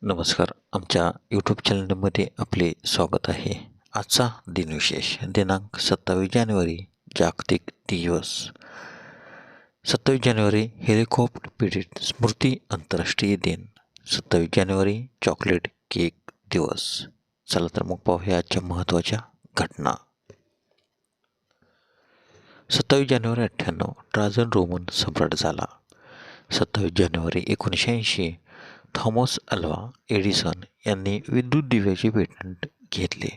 नमस्कार. आमच्या यूट्यूब चॅनलमध्ये आपले स्वागत आहे. आजचा दिनविशेष दिनांक 27 जानेवारी जागतिक दिवस. 27 जानेवारी हेलिकॉप्टर पीडित स्मृती आंतरराष्ट्रीय दिन. 27 जानेवारी चॉकलेट केक दिवस. चला तर मग पाहूया आजच्या महत्त्वाच्या घटना. 27 जानेवारी 98 ट्राजन रोमन सम्राट झाला. 27 जानेवारी 1980 थॉमस अल्वा एडिसन यांनी विद्युत दिव्याचे पेटंट घेतले.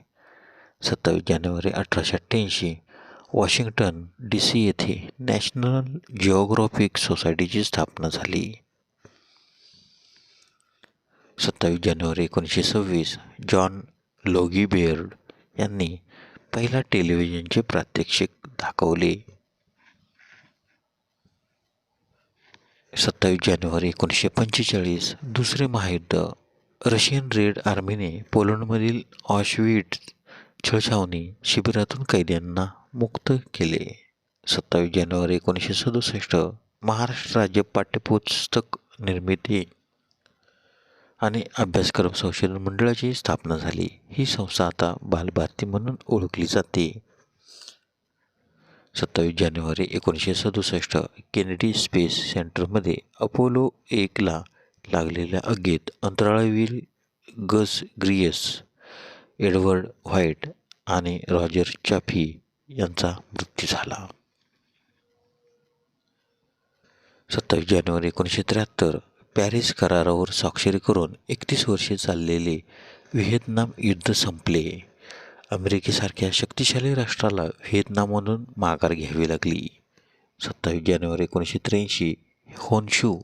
27 जानेवारी 1888 वॉशिंग्टन डी.सी. येथे नॅशनल जिओग्राफिक सोसायटीची स्थापना झाली. 27 जानेवारी 1926 जॉन लोगी बेअर्ड यांनी पहिला टेलिव्हिजनचे प्रात्यक्षिक दाखवले. 27 जानेवारी 1945 दुसरे महायुद्ध. रशियन रेड आर्मीने पोलंडमधील ऑशविट्झ छळछावणी शिबिरातून कैद्यांना मुक्त केले. 27 जानेवारी 1967 महाराष्ट्र राज्य पाठ्यपुस्तक निर्मिती आणि अभ्यासक्रम संशोधन मंडळाची स्थापना झाली. ही संस्था आता बालभारती म्हणून ओळखली जाते. 27 जानेवारी 1967 केनेडी स्पेस सेंटरमध्ये अपोलो 1ला लागलेल्या आगीत अंतराळवीर गस ग्रियस, एडवर्ड व्हाईट आणि रॉजर चाफी यांचा मृत्यू झाला. 27 जानेवारी 1973 पॅरिस करारावर स्वाक्षरी करून 31 वर्षे चाललेले व्हिएतनाम युद्ध संपले. अमेरिकेसारख्या शक्तिशाली राष्ट्राला व्हिएतनाममधून माघार घ्यावी लागली. 27 जानेवारी 1983 होन्शू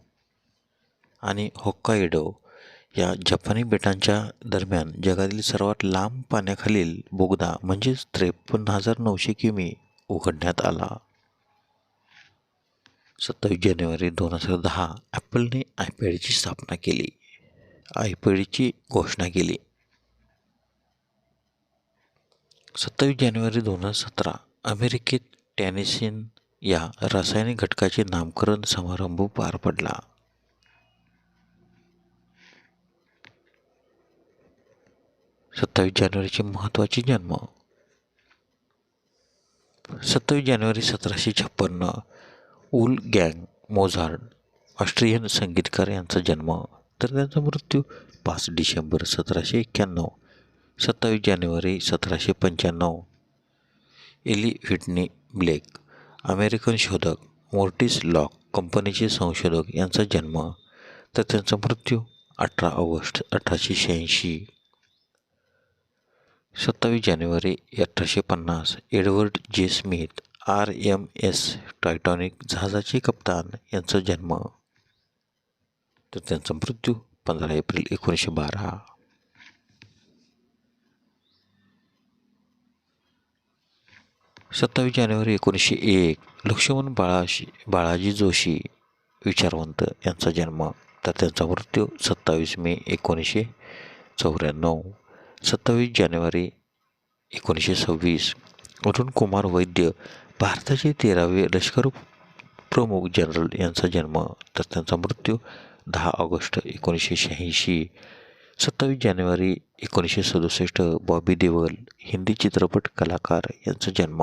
आणि होक्काइडो या जपानी बेटांच्या दरम्यान जगातील सर्वात लांब पाण्याखालील बोगदा म्हणजेच 53,900 किमी उघडण्यात आला. 27 जानेवारी 2010 ॲपलने आयपॅडची स्थापना केली. आयपॅडची घोषणा केली. 27 जानेवारी 2017 अमेरिकेत टॅनिसिन या रासायनिक घटकाचे नामकरण समारंभ पार पडला. 27 जानेवारीचे महत्त्वाचे जन्म. 27 जानेवारी 1756 वुल्फगँग मोझार्ट ऑस्ट्रियन संगीतकार यांचा जन्म तर त्यांचा मृत्यू 5 डिसेंबर 1791. 27 जानेवारी 1795 एली व्हिटनी ब्लेक अमेरिकन शोधक मोर्टिस लॉक कंपनीचे संशोधक यांचा जन्म तर त्यांचा मृत्यू 18 ऑगस्ट 1886. 27 जानेवारी 1850 एडवर्ड जे स्मिथ RMS टायटॅनिक जहाजाचे कप्तान यांचा जन्म तर त्यांचा मृत्यू 15 एप्रिल 1912. 27 जानेवारी 1901 लक्ष्मण बाळाजी जोशी विचारवंत यांचा जन्म तर त्यांचा मृत्यू 27 मे 1994. 27 जानेवारी 1926 अरुण कुमार वैद्य भारताचे 13वे लष्कर प्रमुख जनरल यांचा जन्म तर त्यांचा मृत्यू 10 ऑगस्ट 1986. 27 जानेवारी 1967 बॉबी देओल हिंदी चित्रपट कलाकार यांचा जन्म.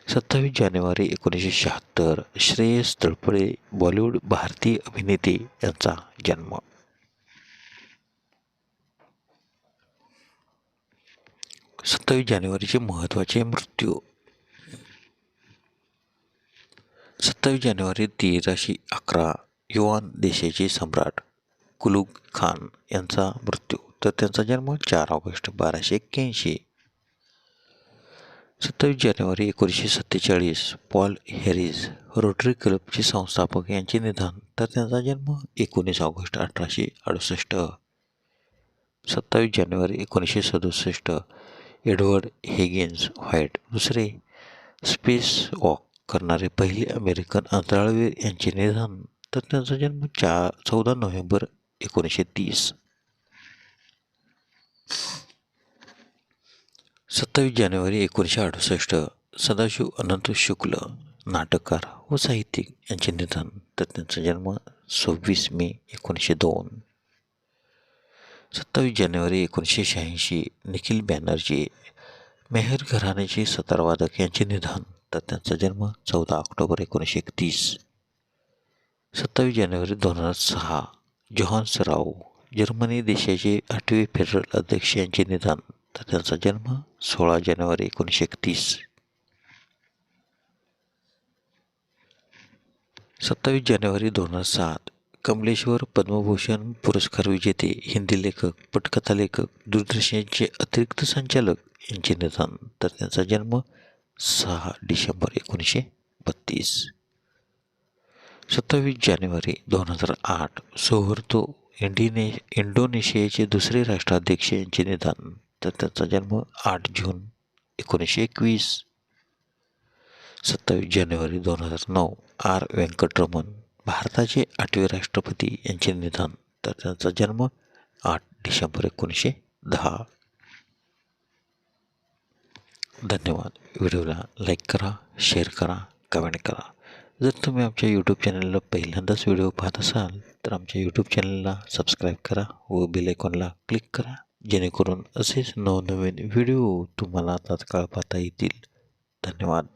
27 जानेवारी 1976 श्रेयस तळपडे बॉलिवूड भारतीय अभिनेते यांचा जन्म. 27 जानेवारीचे महत्त्वाचे मृत्यू. 27 जानेवारी 1311 युआन देशाचे सम्राट कुलुग खान यांचा मृत्यू तर त्यांचा जन्म 4 ऑगस्ट 1281. 27 जानेवारी 1947 पॉल हॅरिस रोटरी क्लबचे संस्थापक यांचे निधन तर त्यांचा जन्म 19 ऑगस्ट 1868. 27 जानेवारी 1967 एडवर्ड हिगिन्स व्हाईट दुसरे स्पेस वॉक करणारे पहिले अमेरिकन अंतराळवीर यांचे निधन तर त्यांचा जन्म 14 नोव्हेंबर 1930. 27 जानेवारी 1968 सदाशिव अनंत शुक्ल नाटककार व साहित्यिक यांचे निधन तर त्यांचा जन्म 26 मे 1902. 27 जानेवारी 1986 निखिल बॅनर्जी मेहर घराण्याचे सतारवादक यांचे निधन, तर त्यांचा जन्म 14 ऑक्टोबर 1931. 27 जानेवारी 2006 जोहान्स राव जर्मनी देशाचे 8वे फेडरल अध्यक्ष यांचे निधन, तर त्यांचा जन्म 16 जानेवारी 1931. 27 जानेवारी 2007 कमलेश्वर पद्मभूषण पुरस्कार विजेते हिंदी लेखक, पटकथा लेखक, दूरदर्शनचे अतिरिक्त संचालक यांचे निधन, तर त्यांचा जन्म 6 डिसेंबर 1932. 27 जानेवारी 2008 सुहर्तो इंडोनेशियाचे दुसरे राष्ट्राध्यक्ष यांचे निधन, तर त्यांचा जन्म 8 जून 1921. 27 जानेवारी 2009 आर व्यंकटरमण भारताचे 8वे राष्ट्रपती यांचे निधन, तर त्यांचा जन्म 8 डिसेंबर 1910. धन्यवाद. व्हिडिओला लाईक करा, शेअर करा, कमेंट करा. जर तुम्ही आमच्या यूट्यूब चॅनलला पहिल्यांदाच व्हिडिओ पाहत असाल तर आमच्या यूट्यूब चॅनलला सबस्क्राईब करा व बेल आयकॉनला क्लिक करा, जेणेकरून असेच नवनवीन व्हिडिओ तुम्हाला तात्काळ पाहता येतील. धन्यवाद.